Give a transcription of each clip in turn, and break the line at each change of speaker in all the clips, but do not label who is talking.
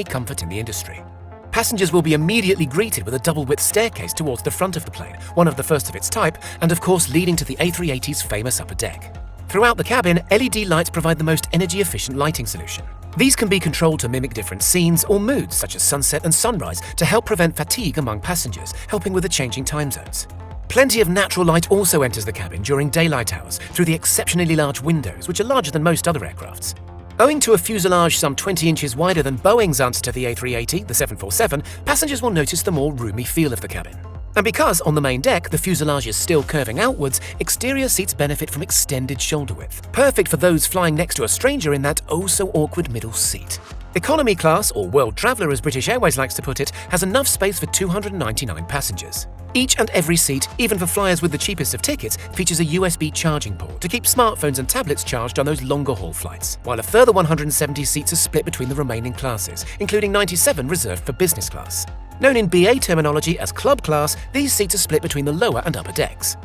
comfort in the industry. Passengers will be immediately greeted with a double-width staircase towards the front of the plane, one of the first of its type, and of course leading to the A380's famous upper deck. Throughout the cabin, LED lights provide the most energy-efficient lighting solution. These can be controlled to mimic different scenes or moods such as sunset and sunrise to help prevent fatigue among passengers, helping with the changing time zones. Plenty of natural light also enters the cabin during daylight hours through the exceptionally large windows, which are larger than most other aircrafts. Owing to a fuselage some 20 inches wider than Boeing's answer to the A380, the 747, passengers will notice the more roomy feel of the cabin. And because on the main deck the fuselage is still curving outwards, exterior seats benefit from extended shoulder width, perfect for those flying next to a stranger in that oh-so-awkward middle seat. Economy class, or World Traveller as British Airways likes to put it, has enough space for 299 passengers. Each and every seat, even for flyers with the cheapest of tickets, features a USB charging port to keep smartphones and tablets charged on those longer haul flights, while a further 170 seats are split between the remaining classes, including 97 reserved for business class. Known in BA terminology as club class, these seats are split between the lower and upper decks.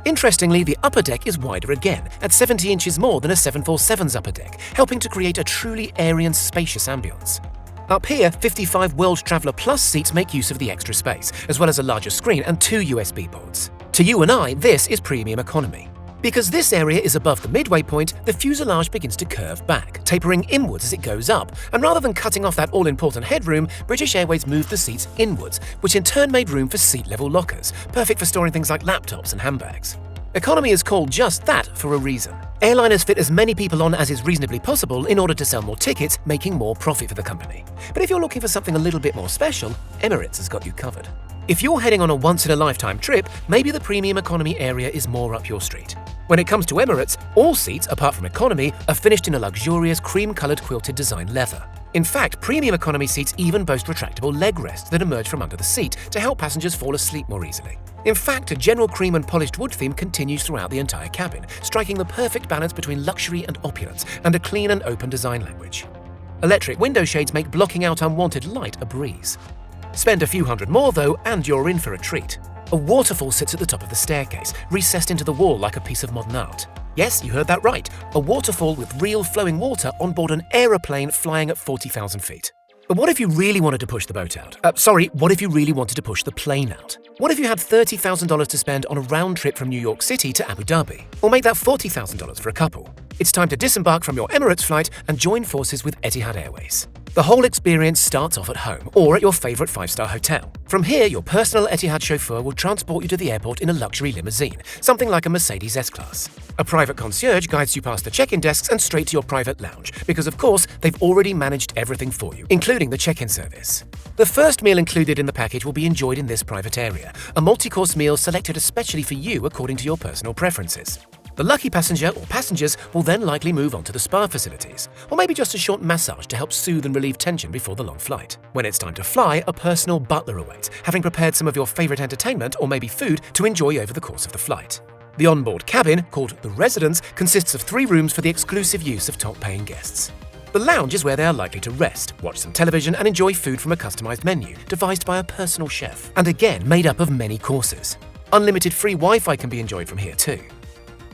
Interestingly, the upper deck is wider again, at 70 inches more than a 747's upper deck, helping to create a truly airy and spacious ambience. Up here, 55 World Traveller Plus seats make use of the extra space, as well as a larger screen and 2 USB ports. To you and I, this is premium economy. Because this area is above the midway point, the fuselage begins to curve back, tapering inwards as it goes up, and rather than cutting off that all-important headroom, British Airways moved the seats inwards, which in turn made room for seat-level lockers, perfect for storing things like laptops and handbags. Economy is called just that for a reason. Airliners fit as many people on as is reasonably possible in order to sell more tickets, making more profit for the company. But if you're looking for something a little bit more special, Emirates has got you covered. If you're heading on a once-in-a-lifetime trip, maybe the premium economy area is more up your street. When it comes to Emirates, all seats, apart from economy, are finished in a luxurious cream-coloured quilted design leather. In fact, premium economy seats even boast retractable leg rests that emerge from under the seat to help passengers fall asleep more easily. In fact, a general cream and polished wood theme continues throughout the entire cabin, striking the perfect balance between luxury and opulence and a clean and open design language. Electric window shades make blocking out unwanted light a breeze. Spend a few hundred more though, and you're in for a treat. A waterfall sits at the top of the staircase, recessed into the wall like a piece of modern art. Yes, you heard that right, a waterfall with real flowing water on board an aeroplane flying at 40,000 feet. But what if you really wanted to push the boat out? What if you really wanted to push the plane out? What if you had $30,000 to spend on a round trip from New York City to Abu Dhabi? Or make that $40,000 for a couple? It's time to disembark from your Emirates flight and join forces with Etihad Airways. The whole experience starts off at home or at your favorite 5-star hotel. From here, your personal Etihad chauffeur will transport you to the airport in a luxury limousine, something like a Mercedes S-Class. A private concierge guides you past the check-in desks and straight to your private lounge, because of course, they've already managed everything for you, including the check-in service. The first meal included in the package will be enjoyed in this private area, a multi-course meal selected especially for you according to your personal preferences. The lucky passenger or passengers will then likely move on to the spa facilities, or maybe just a short massage to help soothe and relieve tension before the long flight. When it's time to fly, a personal butler awaits, having prepared some of your favorite entertainment or maybe food to enjoy over the course of the flight. The onboard cabin, called the residence, consists of 3 rooms for the exclusive use of top-paying guests. The lounge is where they are likely to rest, watch some television and enjoy food from a customized menu, devised by a personal chef, and again made up of many courses. Unlimited free Wi-Fi can be enjoyed from here too.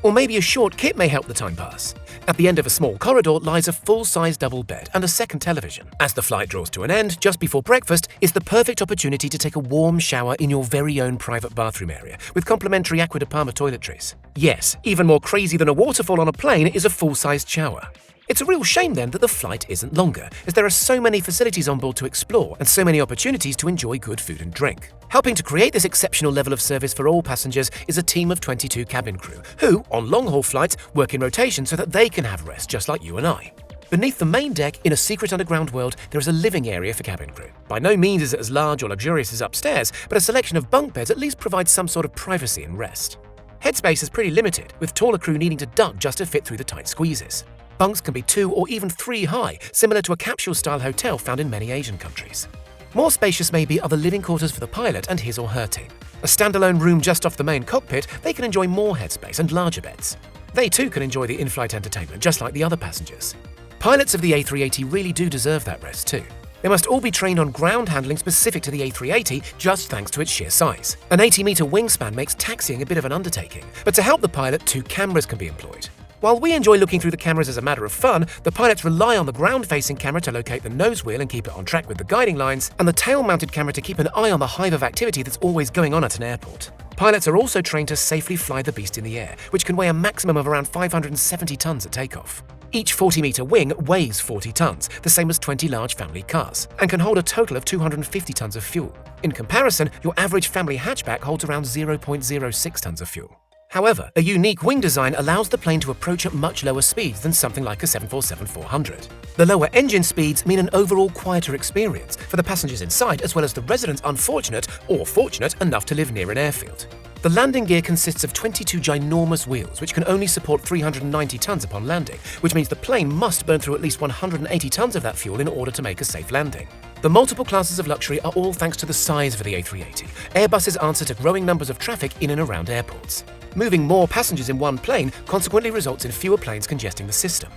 Or maybe a short kit may help the time pass. At the end of a small corridor lies a full-size double bed and a second television. As the flight draws to an end, just before breakfast is the perfect opportunity to take a warm shower in your very own private bathroom area with complimentary Aqua de Parma toiletries. Yes, even more crazy than a waterfall on a plane is a full-sized shower. It's a real shame then that the flight isn't longer, as there are so many facilities on board to explore and so many opportunities to enjoy good food and drink. Helping to create this exceptional level of service for all passengers is a team of 22 cabin crew, who, on long-haul flights, work in rotation so that they can have rest just like you and I. Beneath the main deck, in a secret underground world, there is a living area for cabin crew. By no means is it as large or luxurious as upstairs, but a selection of bunk beds at least provides some sort of privacy and rest. Headspace is pretty limited, with taller crew needing to duck just to fit through the tight squeezes. Bunks can be 2 or even 3 high, similar to a capsule-style hotel found in many Asian countries. More spacious maybe are the living quarters for the pilot and his or her team. A standalone room just off the main cockpit, they can enjoy more headspace and larger beds. They too can enjoy the in-flight entertainment just like the other passengers. Pilots of the A380 really do deserve that rest too. They must all be trained on ground handling specific to the A380 just thanks to its sheer size. An 80-meter wingspan makes taxiing a bit of an undertaking, but to help the pilot, 2 cameras can be employed. While we enjoy looking through the cameras as a matter of fun, the pilots rely on the ground-facing camera to locate the nose wheel and keep it on track with the guiding lines, and the tail-mounted camera to keep an eye on the hive of activity that's always going on at an airport. Pilots are also trained to safely fly the beast in the air, which can weigh a maximum of around 570 tons at takeoff. Each 40-meter wing weighs 40 tons, the same as 20 large family cars, and can hold a total of 250 tons of fuel. In comparison, your average family hatchback holds around 0.06 tons of fuel. However, a unique wing design allows the plane to approach at much lower speeds than something like a 747-400. The lower engine speeds mean an overall quieter experience for the passengers inside as well as the residents unfortunate or fortunate enough to live near an airfield. The landing gear consists of 22 ginormous wheels which can only support 390 tons upon landing, which means the plane must burn through at least 180 tons of that fuel in order to make a safe landing. The multiple classes of luxury are all thanks to the size of the A380. Airbus's answer to growing numbers of traffic in and around airports. Moving more passengers in one plane consequently results in fewer planes congesting the system.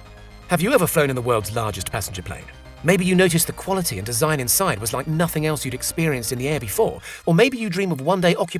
Have you ever flown in the world's largest passenger plane? Maybe you noticed the quality and design inside was like nothing else you'd experienced in the air before, or maybe you dream of one day occupying